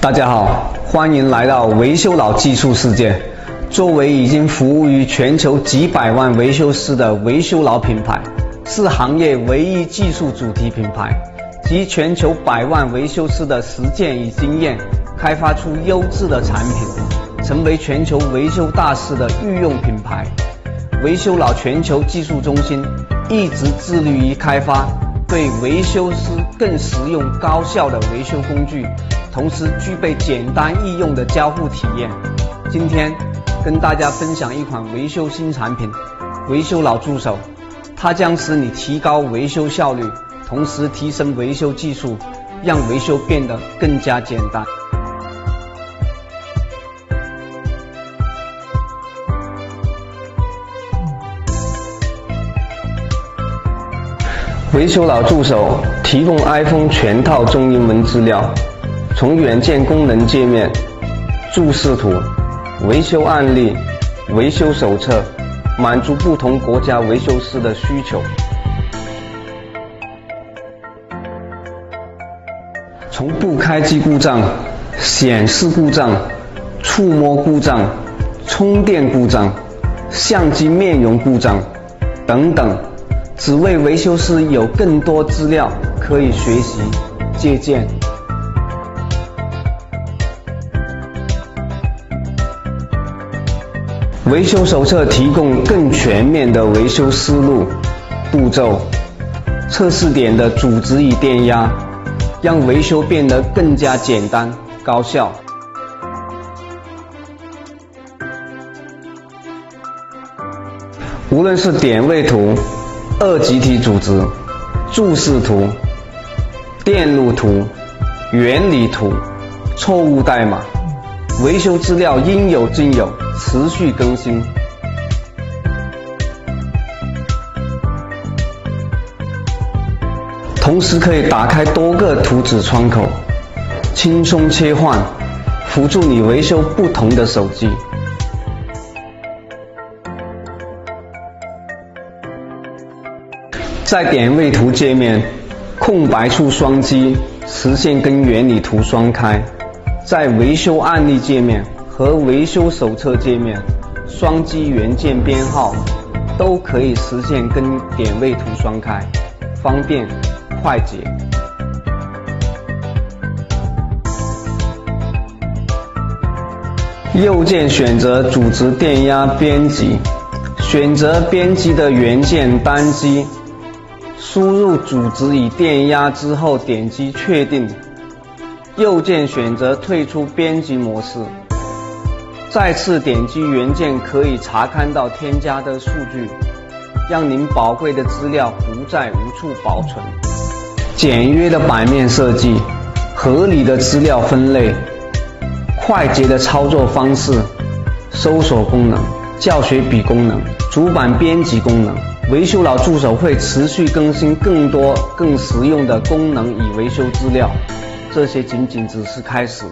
大家好，欢迎来到维修佬技术世界。作为已经服务于全球几百万维修师的维修佬品牌，是行业唯一技术主题品牌，集全球100万维修师的实践与经验，开发出优质的产品，成为全球维修大师的御用品牌。维修佬全球技术中心一直致力于开发对维修师更实用高效的维修工具，同时具备简单易用的交互体验。今天跟大家分享一款维修新产品——维修佬助手，它将使你提高维修效率，同时提升维修技术，让维修变得更加简单。维修佬助手提供 iPhone 全套中英文资料，从软件功能界面、注释图、维修案例、维修手册，满足不同国家维修师的需求。从不开机故障、显示故障、触摸故障、充电故障、相机面容故障等等，只为维修师有更多资料可以学习借鉴。维修手册提供更全面的维修思路、步骤、测试点的组织与电压，让维修变得更加简单高效。无论是点位图、二级体组织、注释图、电路图、原理图、错误代码，维修资料应有尽有，持续更新。同时可以打开多个图纸窗口，轻松切换，辅助你维修不同的手机。在点位图界面，空白处双击实现跟原理图双开。在维修案例界面和维修手册界面，双击元件编号，都可以实现跟点位图双开，方便快捷。右键选择组织电压编辑，选择编辑的元件单击，输入组织与电压之后点击确定。右键选择退出编辑模式，再次点击元件可以查看到添加的数据，让您宝贵的资料不再无处保存。简约的版面设计，合理的资料分类，快捷的操作方式，搜索功能、教学笔功能、主板编辑功能。维修佬助手会持续更新更多更实用的功能与维修资料，这些仅仅只是开始。